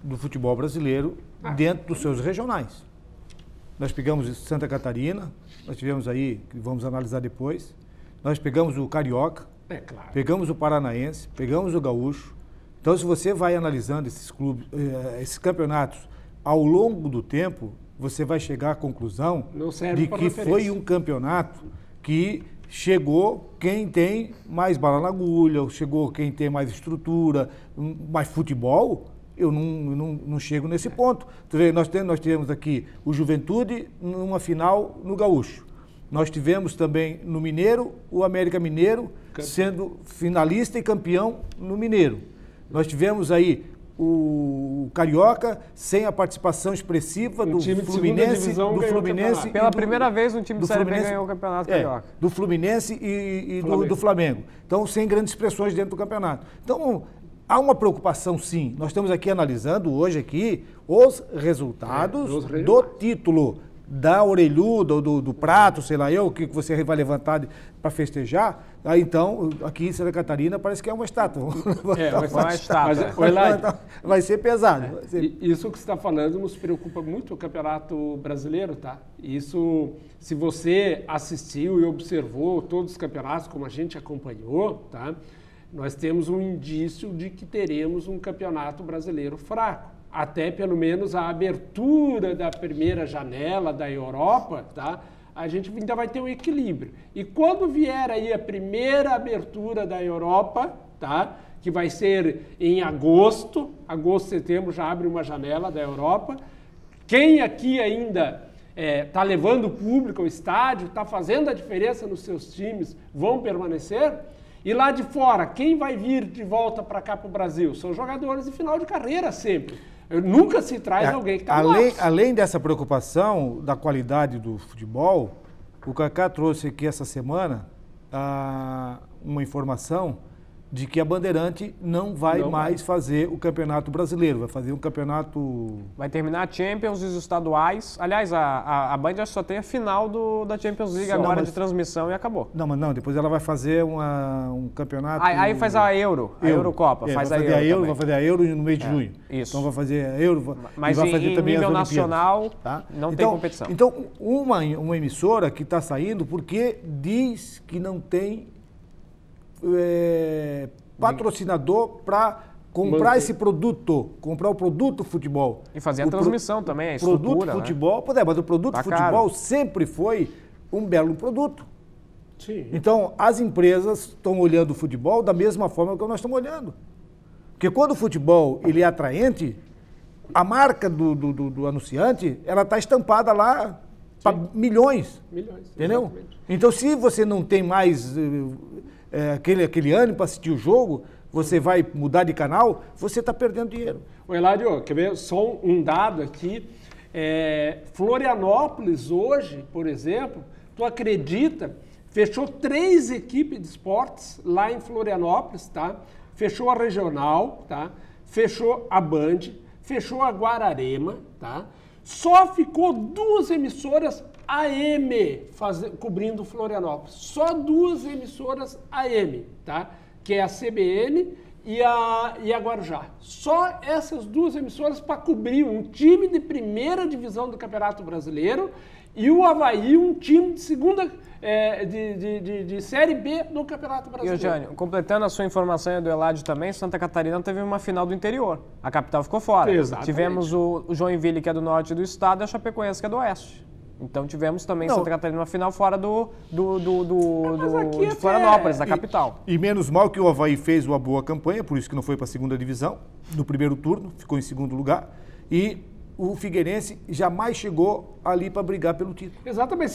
do futebol brasileiro dentro dos seus regionais. Nós pegamos Santa Catarina, nós tivemos aí, que vamos analisar depois, nós pegamos o Carioca, claro. Pegamos o Paranaense, pegamos o Gaúcho. Então, se você vai analisando esses clubes, esses campeonatos ao longo do tempo, você vai chegar à conclusão de que foi um campeonato que chegou quem tem mais bala na agulha, chegou quem tem mais estrutura, mais futebol. Eu não chego nesse ponto. Nós tivemos aqui o Juventude numa final no Gaúcho. Nós tivemos também no Mineiro o América Mineiro sendo finalista e campeão no Mineiro. Nós tivemos aí o Carioca sem a participação expressiva do Fluminense. Pela primeira vez um time do Série B ganhou o Campeonato Carioca. Do Fluminense e do Flamengo. Então, sem grandes expressões dentro do campeonato. Então, há uma preocupação, sim. Nós estamos aqui analisando hoje aqui os resultados do título, da orelhuda, do prato, sei lá o que você vai levantar para festejar. Aí, então, aqui em Santa Catarina parece que é uma estátua. Vai ser uma estátua. Vai ser pesado. Vai ser... Isso que você está falando nos preocupa muito o Campeonato Brasileiro, tá? Isso, se você assistiu e observou todos os campeonatos, como a gente acompanhou, tá? Nós temos um indício de que teremos um campeonato brasileiro fraco. Até pelo menos a abertura da primeira janela da Europa, tá? A gente ainda vai ter um equilíbrio. E quando vier aí a primeira abertura da Europa, tá? Que vai ser em agosto, setembro já abre uma janela da Europa. Quem aqui ainda está levando o público ao estádio, está fazendo a diferença nos seus times, vão permanecer. E lá de fora, quem vai vir de volta para cá para o Brasil? São jogadores de final de carreira sempre. Nunca se traz alguém que está além dessa preocupação da qualidade do futebol, o Kaká trouxe aqui essa semana uma informação de que a Bandeirante não vai mais fazer o Campeonato Brasileiro, vai fazer um campeonato... Vai terminar a Champions e os estaduais. Aliás, a Band só tem a final da Champions League agora de transmissão e acabou. Não, depois ela vai fazer um campeonato... Aí faz a Eurocopa, vai fazer a Euro no mês de junho. Isso. Então vai fazer a Euro, mas vai fazer também nível as Olimpíadas, nacional tá? Não tem competição. Então, uma emissora que está saindo porque diz que não tem... patrocinador para comprar esse produto, comprar o produto futebol. E fazer a transmissão também, a estrutura, produto futebol, mas o produto futebol sempre foi um belo produto. Sim. Então, as empresas estão olhando o futebol da mesma forma que nós estamos olhando. Porque quando o futebol ele é atraente, a marca do anunciante, ela está estampada lá para milhões. Entendeu? Exatamente. Então, se você não tem mais... aquele ânimo para assistir o jogo, você vai mudar de canal, você está perdendo dinheiro. O Eládio, quer ver só um dado aqui? Florianópolis hoje, por exemplo, tu acredita, fechou 3 equipes de esportes lá em Florianópolis, tá? Fechou a Regional, tá? Fechou a Band, fechou a Guararema, tá? Só ficou 2 emissoras AM cobrindo Florianópolis. Só 2 emissoras AM, tá? Que é a CBN e a Guarujá. Só essas 2 emissoras para cobrir um time de primeira divisão do Campeonato Brasileiro e o Avaí, um time de segunda de Série B do Campeonato Brasileiro. E, Eugênio, completando a sua informação e do Eládio também, Santa Catarina teve uma final do interior. A capital ficou fora. Exatamente. Tivemos o Joinville, que é do norte do estado, e a Chapecoense, que é do oeste. Então tivemos também Não. Santa Catarina na final fora aqui de até- Florianópolis, da capital. E menos mal que o Avaí fez uma boa campanha, por isso que não foi para a segunda divisão, no primeiro turno, ficou em segundo lugar. E o Figueirense jamais chegou ali para brigar pelo título. Exatamente,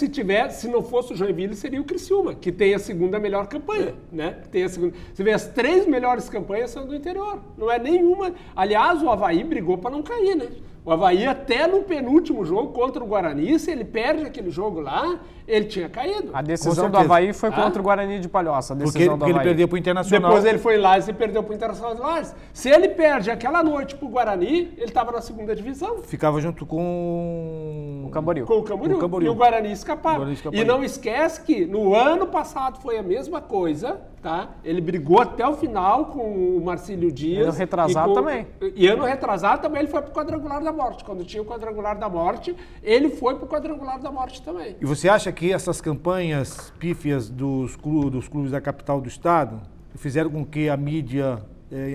se não fosse o Joinville, seria o Criciúma, que tem a segunda melhor campanha, né? Que tem a segunda. Você vê, as 3 melhores campanhas são do interior, não é nenhuma. Aliás, o Avaí brigou para não cair, né? O Avaí até no penúltimo jogo contra o Guarani, se ele perde aquele jogo lá, ele tinha caído. A decisão do certeza. Avaí foi contra o Guarani de Palhoça, a Porque decisão do ele Avaí. perdeu para o Internacional. Depois ele foi lá e perdeu para o Internacional de Lages. Se ele perde aquela noite para o Guarani, ele estava na segunda divisão. Ficava junto com O Camboriú. Com o Camboriú. Com o Camboriú. E o Guarani escapava. O Guarani escaparia. E não esquece que no ano passado foi a mesma coisa, tá? Ele brigou até o final com o Marcílio Dias. Ano retrasado também. E ano retrasado também ele foi pro quadrangular da morte. Quando tinha o quadrangular da morte, ele foi pro quadrangular da morte também. E você acha que essas campanhas pífias dos clubes da capital do estado fizeram com que a mídia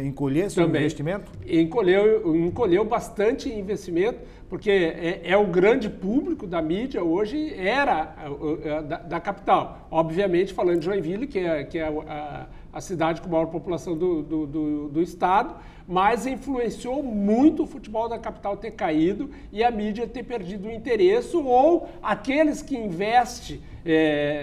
encolhesse o Também. investimento? Encolheu bastante investimento, porque é o grande público da mídia hoje, era da capital. Obviamente, falando de Joinville, que é a cidade com maior população do estado, mas influenciou muito o futebol da capital ter caído e a mídia ter perdido o interesse, ou aqueles que investem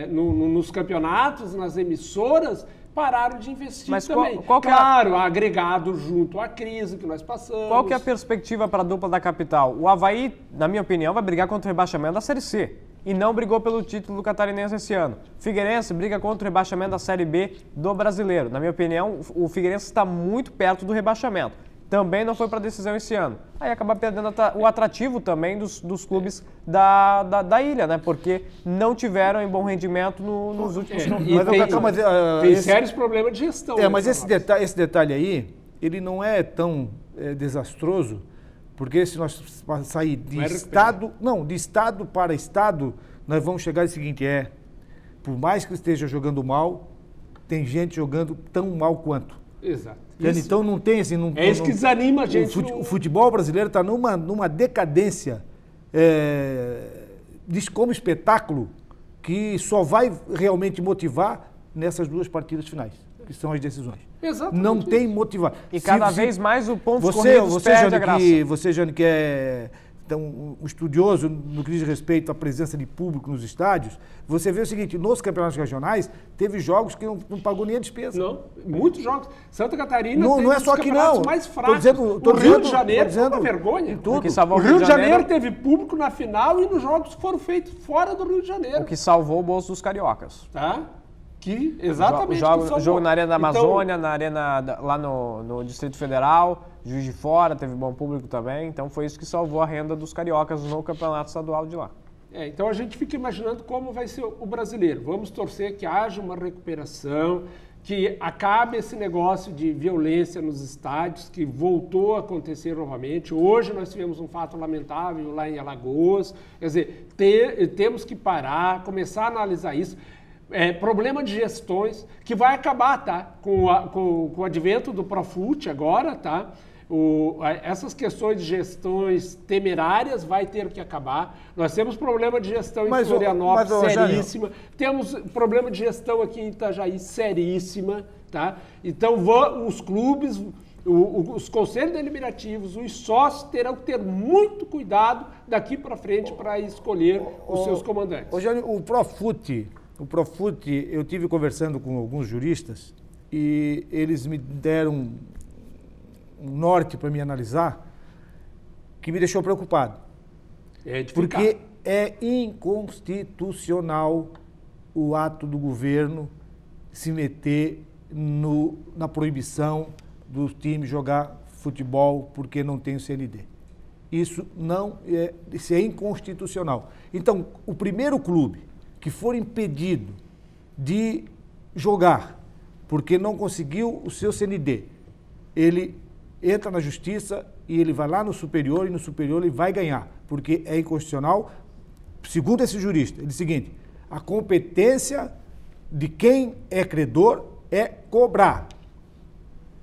nos campeonatos, nas emissoras, pararam de investir. Mas também. qual que é claro, agregado junto à crise que nós passamos. Qual que é a perspectiva para a dupla da capital? O Avaí, na minha opinião, vai brigar contra o rebaixamento da Série C e não brigou pelo título do Catarinense esse ano. Figueirense briga contra o rebaixamento da Série B do Brasileiro. Na minha opinião, o Figueirense está muito perto do rebaixamento. Também não foi para a decisão esse ano. Aí acaba perdendo o atrativo também dos clubes da ilha, né? Porque não tiveram em bom rendimento nos últimos Tem sérios problemas de gestão. Mas esse detalhe aí, ele não é tão desastroso, porque se nós sair de estado para estado, nós vamos chegar ao seguinte, por mais que esteja jogando mal, tem gente jogando tão mal quanto. Exato. Então não tem assim... isso que desanima a gente. O futebol brasileiro está numa decadência como espetáculo que só vai realmente motivar nessas 2 partidas finais, que são as decisões. Exatamente. Não tem motivação. E cada vez mais o ponto corrido perde a graça. Você, Jane, que é um estudioso no que diz respeito à presença de público nos estádios, você vê o seguinte, nos campeonatos regionais, teve jogos que não pagou nem a despesa. Não, muitos jogos. Santa Catarina não é só que não. Mais fracos. Tô o Rio de Janeiro foi uma vergonha. O Rio de Janeiro teve público na final e nos jogos que foram feitos fora do Rio de Janeiro. O que salvou o bolso dos cariocas. Tá? Exatamente. Jogo na Arena da Amazônia, na Arena lá no Distrito Federal, Juiz de Fora, teve bom público também. Então foi isso que salvou a renda dos cariocas no campeonato estadual de lá. Então a gente fica imaginando como vai ser o brasileiro. Vamos torcer que haja uma recuperação, que acabe esse negócio de violência nos estádios, que voltou a acontecer novamente. Hoje nós tivemos um fato lamentável lá em Alagoas. Quer dizer, temos que parar, começar a analisar isso. Problema de gestões, que vai acabar, tá? Com o advento do Profut agora, tá? Essas questões de gestões temerárias vai ter que acabar. Nós temos problema de gestão em Florianópolis seríssima. Temos problema de gestão aqui em Itajaí seríssima, tá? Então os clubes, os conselhos deliberativos, os sócios terão que ter muito cuidado daqui para frente para escolher os seus comandantes. O Profut, eu tive conversando com alguns juristas e eles me deram um norte para me analisar que me deixou preocupado. Porque é inconstitucional o ato do governo se meter na proibição do time jogar futebol porque não tem o CND. Isso é inconstitucional. Então, o primeiro clube que for impedido de jogar porque não conseguiu o seu CND, ele entra na justiça e ele vai lá no superior e no superior ele vai ganhar, porque é inconstitucional. Segundo esse jurista, ele diz o seguinte, a competência de quem é credor é cobrar.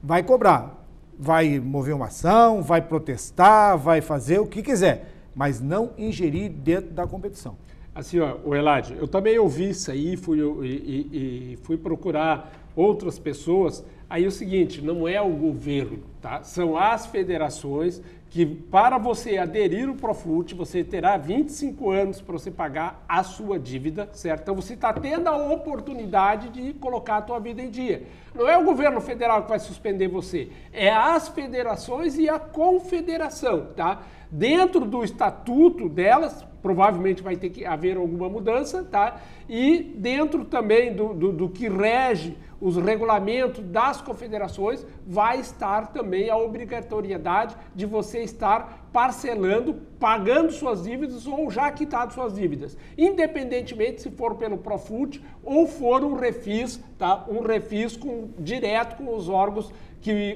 Vai cobrar, vai mover uma ação, vai protestar, vai fazer o que quiser. mas não ingerir dentro da competição. Assim, ó, o Elad, eu também ouvi isso aí e fui procurar outras pessoas. Aí é o seguinte, não é o governo, tá? São as federações que, para você aderir ao Profut, você terá 25 anos para você pagar a sua dívida, certo? Então você está tendo a oportunidade de colocar a tua vida em dia. Não é o governo federal que vai suspender você, é as federações e a confederação, tá? Dentro do estatuto delas, provavelmente vai ter que haver alguma mudança, tá? E dentro também do que rege os regulamentos das confederações, vai estar também a obrigatoriedade de você estar parcelando, pagando suas dívidas ou já quitado suas dívidas, independentemente se for pelo Profut ou for um refis, tá? Um refis direto com os órgãos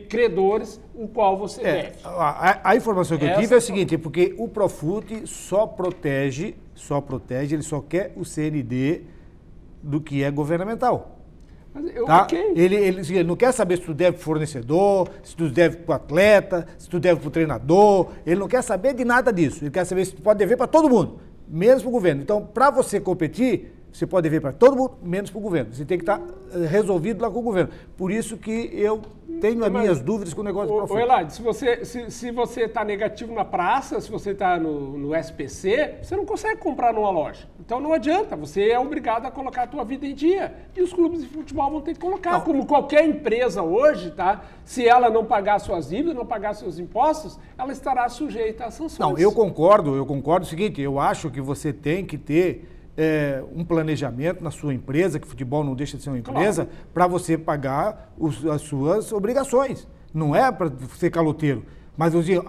credores, o qual você deve. A informação que eu tive é o seguinte, porque o Profut só protege, ele só quer o CND do que é governamental. Tá? Okay. Ele não quer saber se tu deve pro fornecedor, se tu deve pro atleta, se tu deve pro treinador, ele não quer saber de nada disso, ele quer saber se tu pode dever para todo mundo, menos pro governo. Então, para você competir, você pode dever para todo mundo, menos para o governo. Você tem que estar resolvido lá com o governo. Por isso que eu tenho as minhas dúvidas com o negócio do Profut. Elad, se você está negativo na praça, se você está no SPC, você não consegue comprar numa loja. Então não adianta, você é obrigado a colocar a tua vida em dia. E os clubes de futebol vão ter que colocar. Não. Como qualquer empresa hoje, tá? Se ela não pagar suas dívidas, não pagar seus impostos, ela estará sujeita a sanções. Não, eu concordo o seguinte, eu acho que você tem que ter um planejamento na sua empresa, que futebol não deixa de ser uma empresa, claro, para você pagar as suas obrigações. Não é para ser caloteiro. Mas eu digo,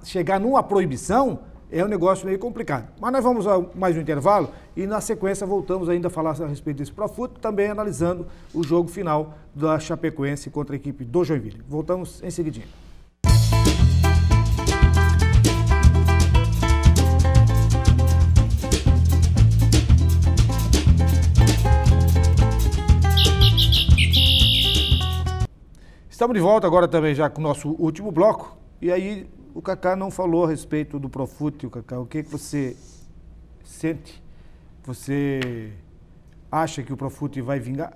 chegar numa proibição é um negócio meio complicado. Mas nós vamos a mais um intervalo e na sequência voltamos ainda a falar a respeito desse Profut, também analisando o jogo final da Chapecoense contra a equipe do Joinville. Voltamos em seguidinho. Estamos de volta agora também já com o nosso último bloco. E aí o Cacá não falou a respeito do Profut, Cacá. O que você sente? Você acha que o Profut vai vingar?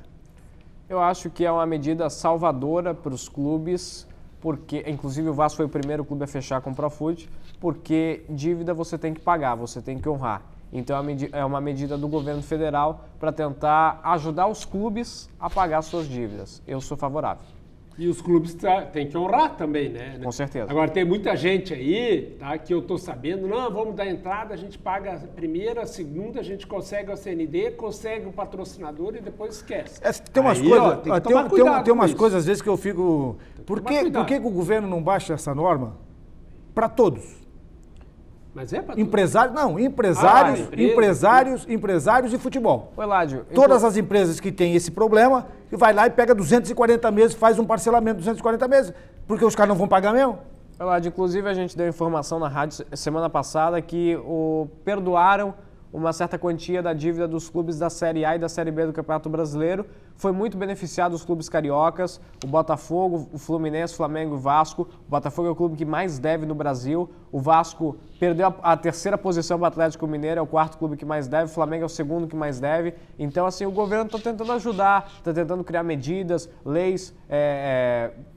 Eu acho que é uma medida salvadora para os clubes, porque, inclusive o Vasco foi o primeiro clube a fechar com o Profut, porque dívida você tem que pagar, você tem que honrar. Então é uma medida do governo federal para tentar ajudar os clubes a pagar suas dívidas. Eu sou favorável. E os clubes têm que honrar também, né? Com certeza. Agora, tem muita gente aí, tá, que eu estou sabendo, não, vamos dar entrada, a gente paga a primeira, a segunda, a gente consegue a CND, consegue o patrocinador e depois esquece. Tem umas coisas, tem umas coisas às vezes que eu fico... Por que o governo não baixa essa norma para todos? Mas é para empresários de futebol. Ô, Eládio, todas as empresas que têm esse problema, vai lá e pega 240 meses, faz um parcelamento de 240 meses, porque os caras não vão pagar mesmo. Eládio, inclusive a gente deu informação na rádio semana passada que perdoaram uma certa quantia da dívida dos clubes da Série A e da Série B do Campeonato Brasileiro. Foi muito beneficiado os clubes cariocas, o Botafogo, o Fluminense, o Flamengo e o Vasco. O Botafogo é o clube que mais deve no Brasil. O Vasco perdeu a terceira posição para o Atlético Mineiro, é o quarto clube que mais deve. O Flamengo é o segundo que mais deve. Então, assim, o governo está tentando ajudar, está tentando criar medidas, leis,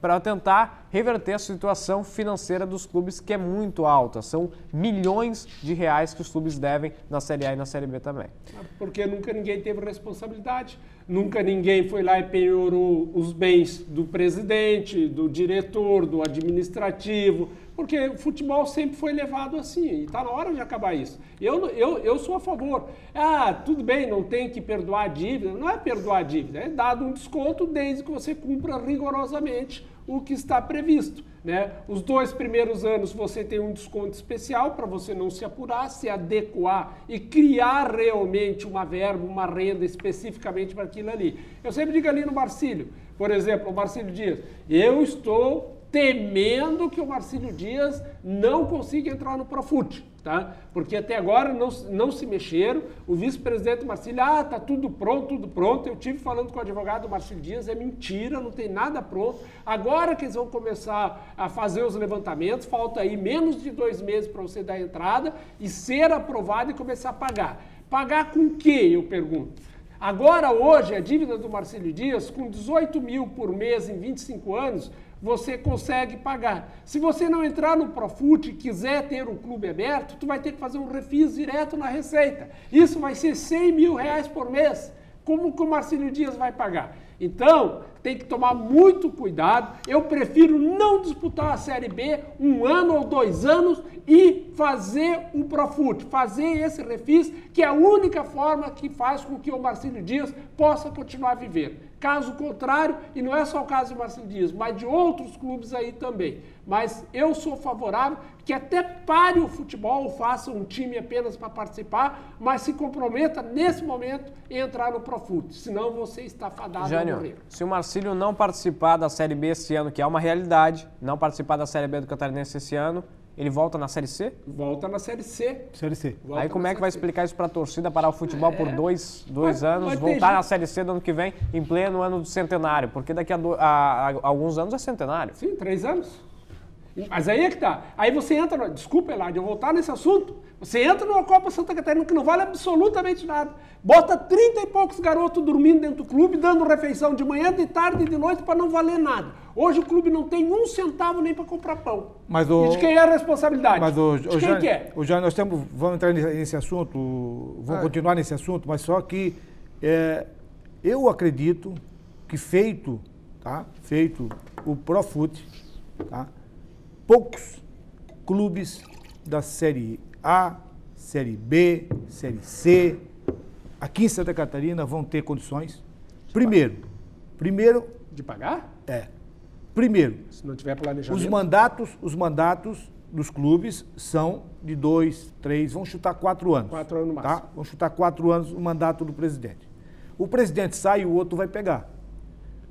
para tentar reverter a situação financeira dos clubes, que é muito alta. São milhões de reais que os clubes devem na Série A e na Série B também. Porque nunca ninguém teve responsabilidade. Nunca ninguém foi lá e penhorou os bens do presidente, do diretor, do administrativo, porque o futebol sempre foi levado assim, e está na hora de acabar isso. Eu sou a favor. Tudo bem, não tem que perdoar a dívida. Não é perdoar a dívida, é dado um desconto desde que você cumpra rigorosamente o que está previsto, né? Os 2 primeiros anos você tem um desconto especial para você não se apurar, se adequar e criar realmente uma verba, uma renda especificamente para aquilo ali. Eu sempre digo ali no Marcílio, por exemplo, o Marcílio Dias, eu estou temendo que o Marcílio Dias não consiga entrar no Profut, tá? Porque até agora não se mexeram. O vice-presidente Marcílio, tá tudo pronto. Eu tive falando com o advogado Marcílio Dias, é mentira, não tem nada pronto. Agora que eles vão começar a fazer os levantamentos, falta aí menos de 2 meses para você dar a entrada e ser aprovado e começar a pagar. Pagar com o quê, eu pergunto? Agora, hoje, a dívida do Marcílio Dias, com 18 mil por mês em 25 anos, você consegue pagar. Se você não entrar no Profut e quiser ter o clube aberto, tu vai ter que fazer um refis direto na Receita. Isso vai ser 100 mil reais por mês. Como que o Marcílio Dias vai pagar? Então, tem que tomar muito cuidado. Eu prefiro não disputar a Série B 1 ano ou 2 anos e fazer o Profut, fazer esse refis, que é a única forma que faz com que o Marcílio Dias possa continuar a viver. Caso contrário, e não é só o caso do Marcílio Dias, mas de outros clubes aí também. Mas eu sou favorável que até pare o futebol, faça um time apenas para participar, mas se comprometa nesse momento em entrar no Profut, senão você está fadado a morrer. Se o Marcílio não participar da Série B esse ano, que é uma realidade, não participar da Série B do Catarinense esse ano, ele volta na Série C? Volta na Série C. Série C. Aí como é que vai explicar isso para a torcida, parar o futebol por dois anos, voltar na Série C do ano que vem, em pleno ano do centenário? Porque daqui a alguns anos é centenário. Sim, 3 anos. Mas aí é que tá. Aí você entra, desculpa, Eladio, eu voltar nesse assunto, você entra numa Copa Santa Catarina que não vale absolutamente nada. Bota 30 e poucos garotos dormindo dentro do clube, dando refeição de manhã, de tarde e de noite para não valer nada. Hoje o clube não tem 1 centavo nem para comprar pão. Mas e de quem é a responsabilidade? Mas de quem que é? Jânio, nós vamos entrar nesse assunto, vamos continuar nesse assunto, mas só que eu acredito que feito o Profut, tá? Poucos clubes da Série A, Série B, Série C, aqui em Santa Catarina vão ter condições. Primeiro... De pagar? Primeiro, se não tiver planejamento. Os mandatos dos clubes são de 2, 3, vão chutar 4 anos. 4 anos no máximo. Tá? Vão chutar 4 anos o mandato do presidente. O presidente sai e o outro vai pegar.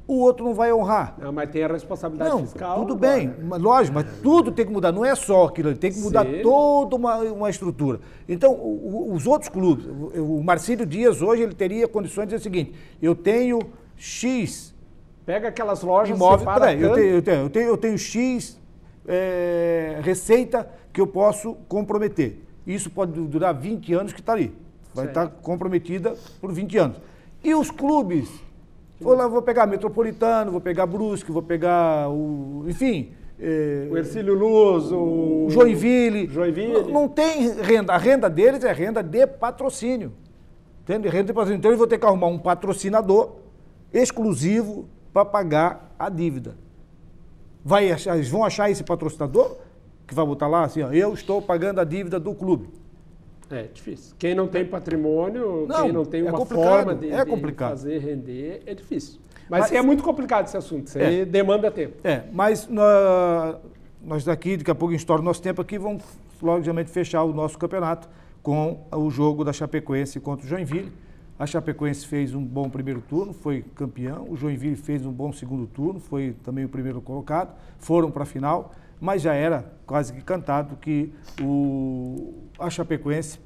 O outro não vai honrar. Não, mas tem a responsabilidade fiscal. Tudo bem, lógico, mas tudo tem que mudar. Não é só aquilo, tem que mudar toda uma estrutura. Então, os outros clubes, o Marcílio Dias hoje ele teria condições de dizer o seguinte: eu tenho X. Pega aquelas lojas imóveis. Eu tenho X receita que eu posso comprometer. Isso pode durar 20 anos que está ali. Vai estar comprometida por 20 anos. E os clubes? Vou pegar Metropolitano, vou pegar Brusque, vou pegar o Hercílio Luz, o Joinville. Não tem renda. A renda deles é renda de patrocínio. Entende? Renda de patrocínio. Então eles vão ter que arrumar um patrocinador exclusivo para pagar a dívida. Eles vão achar esse patrocinador que vai botar lá assim, ó, eu estou pagando a dívida do clube. É difícil. Quem não tem patrimônio, quem não tem uma forma de fazer render, é difícil. Mas é muito complicado esse assunto, isso aí demanda tempo. Mas nós daqui a pouco estoura o nosso tempo aqui, vamos logicamente fechar o nosso campeonato com o jogo da Chapecoense contra o Joinville. A Chapecoense fez um bom primeiro turno, foi campeão. O Joinville fez um bom segundo turno, foi também o primeiro colocado. Foram para a final, mas já era quase que cantado que a Chapecoense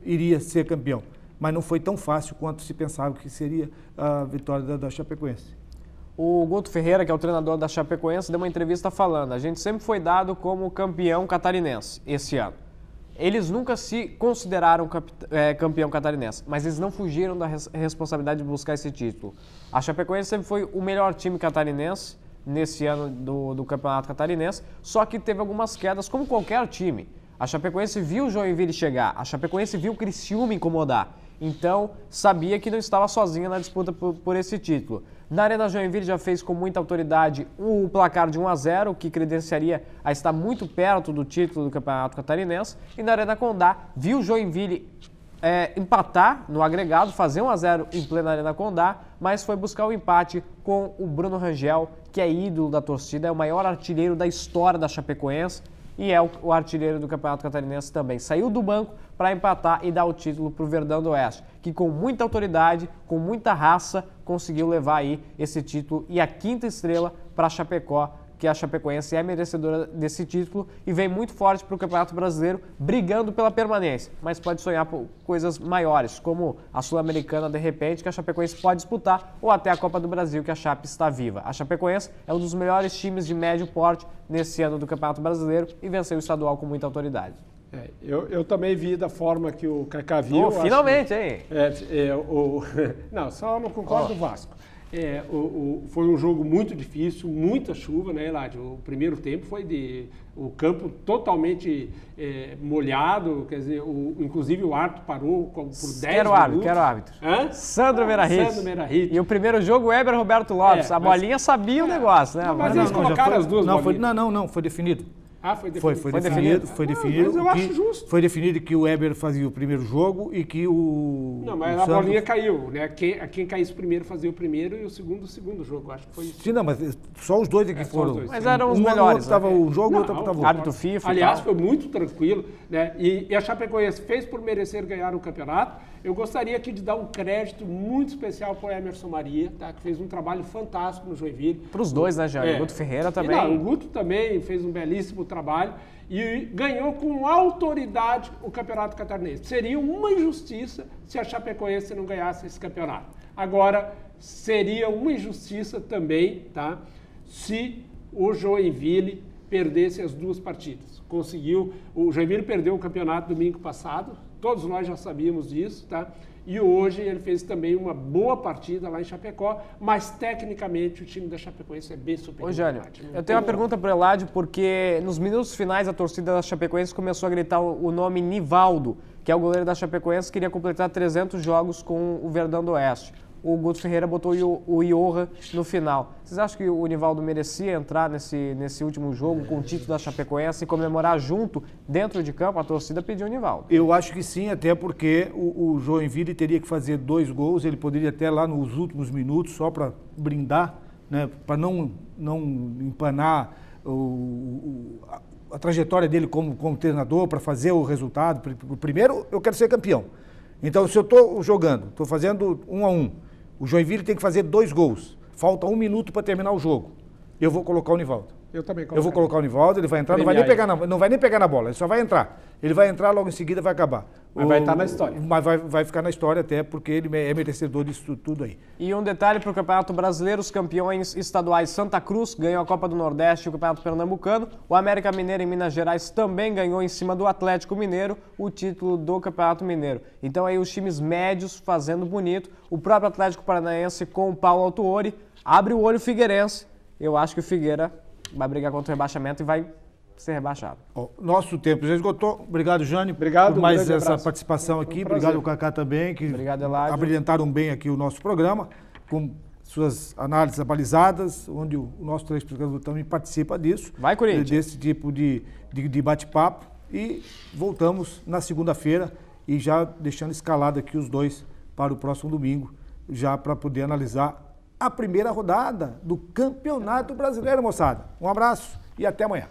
iria ser campeão. Mas não foi tão fácil quanto se pensava que seria a vitória da Chapecoense. O Guto Ferreira, que é o treinador da Chapecoense, deu uma entrevista falando: a gente sempre foi dado como campeão catarinense esse ano. Eles nunca se consideraram campeão catarinense, mas eles não fugiram da responsabilidade de buscar esse título. A Chapecoense sempre foi o melhor time catarinense nesse ano do Campeonato Catarinense, só que teve algumas quedas, como qualquer time. A Chapecoense viu o Joinville chegar, a Chapecoense viu o Criciúma incomodar, então sabia que não estava sozinha na disputa por esse título. Na Arena Joinville já fez com muita autoridade o placar de 1-0, que credenciaria a estar muito perto do título do Campeonato Catarinense. E na Arena Condá viu o Joinville empatar no agregado, fazer 1-0 em plena Arena Condá, mas foi buscar o empate com o Bruno Rangel, que é ídolo da torcida, é o maior artilheiro da história da Chapecoense e é o artilheiro do Campeonato Catarinense também. Saiu do banco para empatar e dar o título para o Verdão do Oeste, que com muita autoridade, com muita raça, conseguiu levar aí esse título e a 5ª estrela para Chapecó, que a Chapecoense é merecedora desse título e vem muito forte para o Campeonato Brasileiro, brigando pela permanência, mas pode sonhar por coisas maiores, como a Sul-Americana, de repente, que a Chapecoense pode disputar, ou até a Copa do Brasil, que a Chape está viva. A Chapecoense é um dos melhores times de médio porte nesse ano do Campeonato Brasileiro e venceu o estadual com muita autoridade. Eu também vi da forma que o Kaká viu. Finalmente, hein? Não, só não concordo com o Vasco. Foi um jogo muito difícil, muita chuva, né, Eladio? O primeiro tempo foi o campo totalmente molhado, quer dizer, inclusive o árbitro parou por 10 minutos. Quero árbitro. Hã? Sandro Merahit. E o primeiro jogo, o Weber Roberto Lopes. A bolinha sabia o negócio, né? Mas eles colocaram as duas bolinhas. Não, foi definido. Foi definido. Mas eu acho justo. Foi definido que o Weber fazia o primeiro jogo e que o... Não, mas a bolinha caiu, né? Quem caísse primeiro fazia o primeiro e o segundo jogo, acho que foi isso. Sim, não, mas só os dois aqui foram. Mas eram os melhores. Um estava o jogo e o outro estava o árbitro FIFA. Aliás, foi muito tranquilo, né? E a Chapecoense fez por merecer ganhar o campeonato. Eu gostaria aqui de dar um crédito muito especial para o Emerson Maria, tá? Que fez um trabalho fantástico no Joinville. Para os dois, né, Jean? O Guto Ferreira também. O Guto também fez um belíssimo trabalho e ganhou com autoridade o Campeonato Catarinense. Seria uma injustiça se a Chapecoense não ganhasse esse campeonato. Agora, seria uma injustiça também, tá? Se o Joinville perdesse as duas partidas. O Joinville perdeu o campeonato domingo passado, todos nós já sabíamos disso, tá? E hoje ele fez também uma boa partida lá em Chapecó, mas tecnicamente o time da Chapecoense é bem superior. Ô, Jânio, eu tenho uma pergunta para o Eladio, porque nos minutos finais a torcida da Chapecoense começou a gritar o nome Nivaldo, que é o goleiro da Chapecoense, que queria completar 300 jogos com o Verdão do Oeste. O Guto Ferreira botou o Iorra no final. Vocês acham que o Nivaldo merecia entrar nesse último jogo com o título da Chapecoense e comemorar junto, dentro de campo? A torcida pediu o Nivaldo. Eu acho que sim, até porque o Joinville teria que fazer 2 gols, ele poderia até lá nos últimos minutos, só para brindar, né, para não empanar a trajetória dele como treinador, para fazer o resultado. Primeiro, eu quero ser campeão. Então, se eu estou jogando, estou fazendo 1-1, o Joinville tem que fazer 2 gols. Falta 1 minuto para terminar o jogo. Eu vou colocar o Nivaldo. Eu também coloco. Eu vou colocar o Nivaldo, ele vai entrar, não vai nem pegar na bola, ele só vai entrar. Ele vai entrar, logo em seguida vai acabar. Mas vai estar na história. Mas vai ficar na história até porque ele é merecedor disso tudo aí. E um detalhe para o Campeonato Brasileiro, os campeões estaduais Santa Cruz ganhou a Copa do Nordeste e o Campeonato Pernambucano. O América Mineiro em Minas Gerais também ganhou em cima do Atlético Mineiro o título do Campeonato Mineiro. Então aí os times médios fazendo bonito. O próprio Atlético Paranaense com o Paulo Autuori abre o olho Figueirense. Eu acho que o Figueira vai brigar contra o rebaixamento e vai ser rebaixado. Nosso tempo já esgotou. Obrigado, Jânio, por mais essa participação aqui. Obrigado ao Kaká também, que abrilhantaram bem aqui o nosso programa, com suas análises abalizadas, onde o nosso telespectador também participa disso. Vai, Corinthians! Desse tipo de bate-papo. E voltamos na segunda-feira e já deixando escalado aqui os dois para o próximo domingo, já para poder analisar a primeira rodada do Campeonato Brasileiro, moçada. Um abraço e até amanhã.